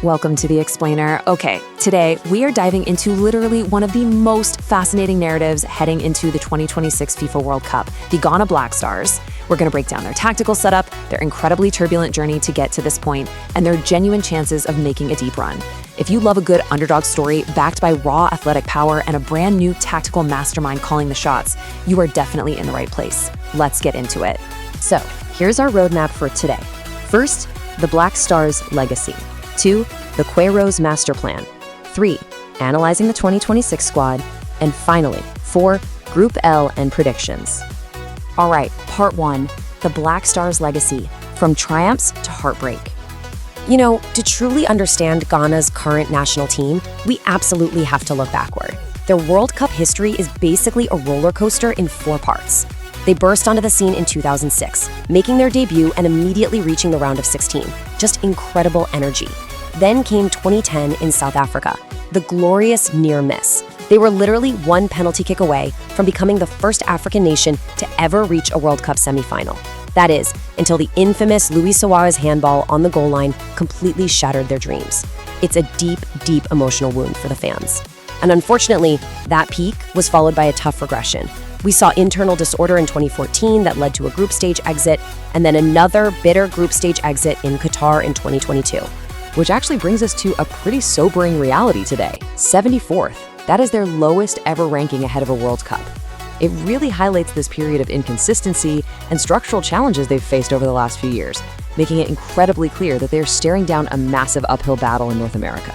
Welcome to The Explainer. Okay, today we are diving into literally one of the most fascinating narratives heading into the 2026 FIFA World Cup, the Ghana Black Stars. We're going to break down their tactical setup, their incredibly turbulent journey to get to this point, and their genuine chances of making a deep run. If you love a good underdog story backed by raw athletic power and a brand new tactical mastermind calling the shots, you are definitely in the right place. Let's get into it. So, here's our roadmap for today. First, the Black Stars' legacy. 2, the Queiroz master plan. 3, analyzing the 2026 squad. And finally, 4, Group L and predictions. All right, part 1, the Black Stars' legacy, from triumphs to heartbreak. You know, to truly understand Ghana's current national team, we absolutely have to look backward. Their World Cup history is basically a roller coaster in 4 parts. They burst onto the scene in 2006, making their debut and immediately reaching the round of 16. Just incredible energy. Then came 2010 in South Africa, the glorious near miss. They were literally one penalty kick away from becoming the first African nation to ever reach a World Cup semifinal. That is, until the infamous Luis Suarez handball on the goal line completely shattered their dreams. It's a deep, deep emotional wound for the fans. And unfortunately, that peak was followed by a tough regression. We saw internal disorder in 2014 that led to a group stage exit, and then another bitter group stage exit in Qatar in 2022. Which actually brings us to a pretty sobering reality today. 74th. That is their lowest ever ranking ahead of a World Cup. It really highlights this period of inconsistency and structural challenges they've faced over the last few years, making it incredibly clear that they're staring down a massive uphill battle in North America.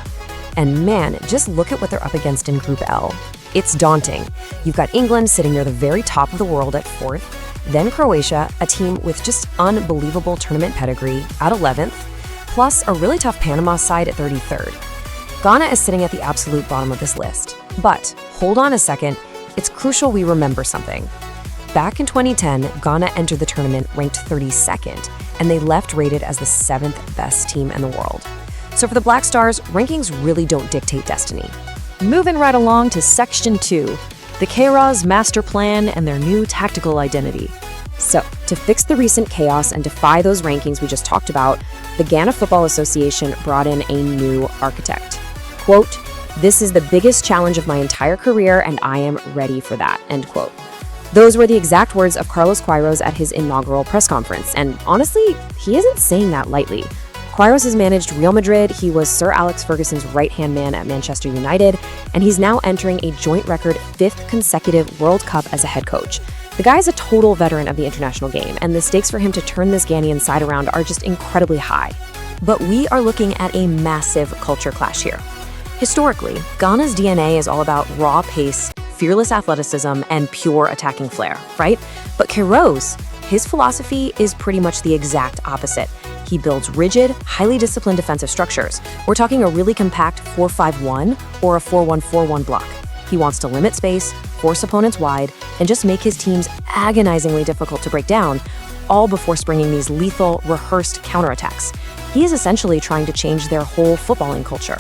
And man, just look at what they're up against in Group L. It's daunting. You've got England sitting near the very top of the world at 4th, then Croatia, a team with just unbelievable tournament pedigree, at 11th, plus a really tough Panama side at 33rd. Ghana is sitting at the absolute bottom of this list. But hold on a second, it's crucial we remember something. Back in 2010, Ghana entered the tournament ranked 32nd, and they left rated as the 7th best team in the world. So for the Black Stars, rankings really don't dictate destiny. Moving right along to Section 2, the Queiroz master plan and their new tactical identity. So, to fix the recent chaos and defy those rankings we just talked about, the Ghana Football Association brought in a new architect. Quote, "This is the biggest challenge of my entire career and I am ready for that," end quote. Those were the exact words of Carlos Queiroz at his inaugural press conference, and honestly, he isn't saying that lightly. Queiroz has managed Real Madrid, he was Sir Alex Ferguson's right-hand man at Manchester United, and he's now entering a joint record 5th consecutive World Cup as a head coach. The guy's a total veteran of the international game, and the stakes for him to turn this Ghanaian side around are just incredibly high. But we are looking at a massive culture clash here. Historically, Ghana's DNA is all about raw pace, fearless athleticism, and pure attacking flair, right? But Queiroz, his philosophy is pretty much the exact opposite. He builds rigid, highly disciplined defensive structures. We're talking a really compact 4-5-1 or a 4-1-4-1 block. He wants to limit space, force opponents wide, and just make his teams agonizingly difficult to break down, all before springing these lethal, rehearsed counterattacks. He is essentially trying to change their whole footballing culture.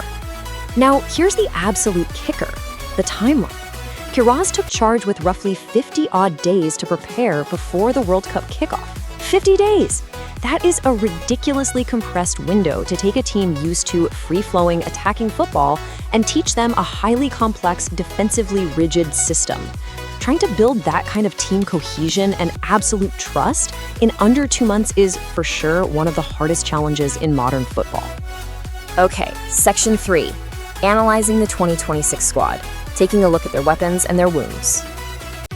Now, here's the absolute kicker, the timeline. Queiroz took charge with roughly 50-odd days to prepare before the World Cup kickoff. 50 days! That is a ridiculously compressed window to take a team used to free-flowing attacking football and teach them a highly complex, defensively rigid system. Trying to build that kind of team cohesion and absolute trust in under 2 months is, for sure, one of the hardest challenges in modern football. Okay, Section 3, analyzing the 2026 squad, taking a look at their weapons and their wounds.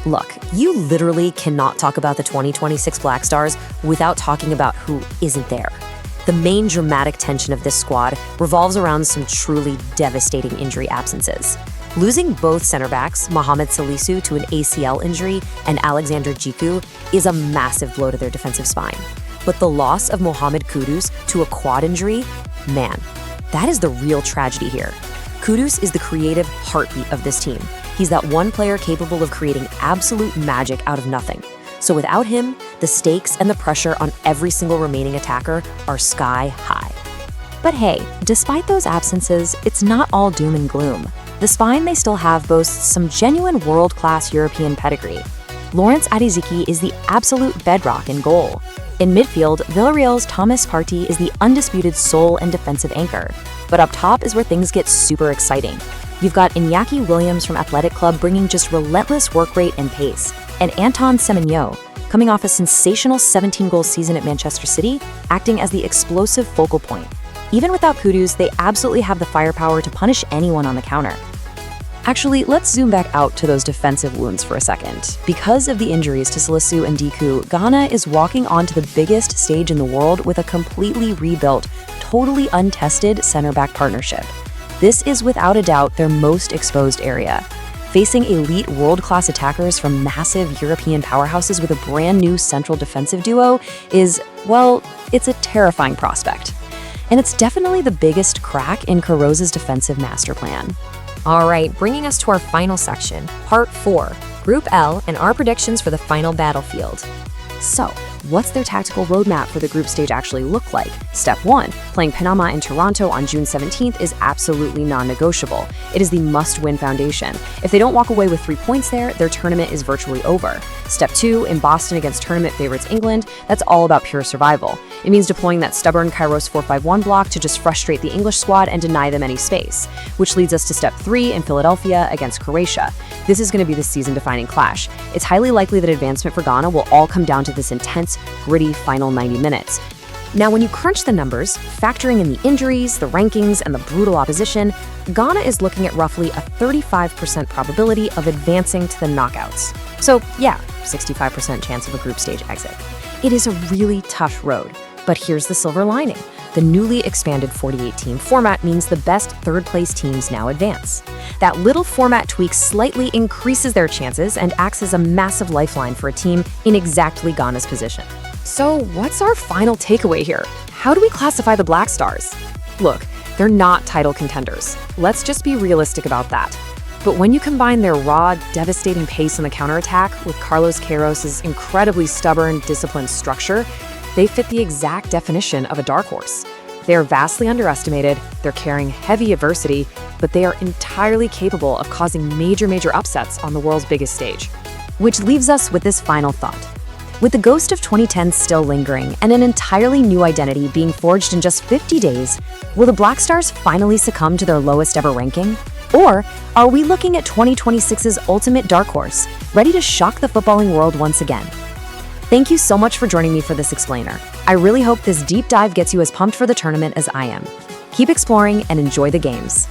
Look, you literally cannot talk about the 2026 Black Stars without talking about who isn't there. The main dramatic tension of this squad revolves around some truly devastating injury absences. Losing both center backs, Mohammed Salisu to an ACL injury and Alexander Djiku, is a massive blow to their defensive spine. But the loss of Mohammed Kudus to a quad injury, man, that is the real tragedy here. Kudus is the creative heartbeat of this team. He's that one player capable of creating absolute magic out of nothing. So without him, the stakes and the pressure on every single remaining attacker are sky high. But hey, despite those absences, it's not all doom and gloom. The spine they still have boasts some genuine world-class European pedigree. Lawrence Adiziki is the absolute bedrock in goal. In midfield, Villarreal's Thomas Partey is the undisputed sole and defensive anchor. But up top is where things get super exciting. You've got Inaki Williams from Athletic Club bringing just relentless work rate and pace, and Antoine Semenyo, coming off a sensational 17-goal season at Manchester City, acting as the explosive focal point. Even without Kudus, they absolutely have the firepower to punish anyone on the counter. Actually, let's zoom back out to those defensive wounds for a second. Because of the injuries to Salisu and Diku, Ghana is walking onto the biggest stage in the world with a completely rebuilt, totally untested center-back partnership. This is without a doubt their most exposed area. Facing elite world-class attackers from massive European powerhouses with a brand new central defensive duo is, well, it's a terrifying prospect. And it's definitely the biggest crack in Queiroz' defensive master plan. All right, bringing us to our final section, Part 4, Group L, and our predictions for the final battlefield. So, what's their tactical roadmap for the group stage actually look like? Step 1, playing Panama and Toronto on June 17th is absolutely non-negotiable. It is the must-win foundation. If they don't walk away with 3 points there, their tournament is virtually over. Step 2, in Boston against tournament favorites England, that's all about pure survival. It means deploying that stubborn Queiroz 4-5-1 block to just frustrate the English squad and deny them any space. Which leads us to Step 3 in Philadelphia against Croatia. This is going to be the season-defining clash. It's highly likely that advancement for Ghana will all come down to this intense, gritty final 90 minutes. Now, when you crunch the numbers, factoring in the injuries, the rankings, and the brutal opposition, Ghana is looking at roughly a 35% probability of advancing to the knockouts. So, yeah, 65% chance of a group stage exit. It is a really tough road, but here's the silver lining. The newly expanded 48-team format means the best third-place teams now advance. That little format tweak slightly increases their chances and acts as a massive lifeline for a team in exactly Ghana's position. So what's our final takeaway here? How do we classify the Black Stars? Look, they're not title contenders. Let's just be realistic about that. But when you combine their raw, devastating pace on the counterattack with Carlos Queiroz' incredibly stubborn, disciplined structure, they fit the exact definition of a dark horse. They are vastly underestimated, they're carrying heavy adversity, but they are entirely capable of causing major upsets on the world's biggest stage. Which leaves us with this final thought. With the ghost of 2010 still lingering and an entirely new identity being forged in just 50 days, will the Black Stars finally succumb to their lowest ever ranking? Or are we looking at 2026's ultimate dark horse, ready to shock the footballing world once again? Thank you so much for joining me for this explainer. I really hope this deep dive gets you as pumped for the tournament as I am. Keep exploring and enjoy the games.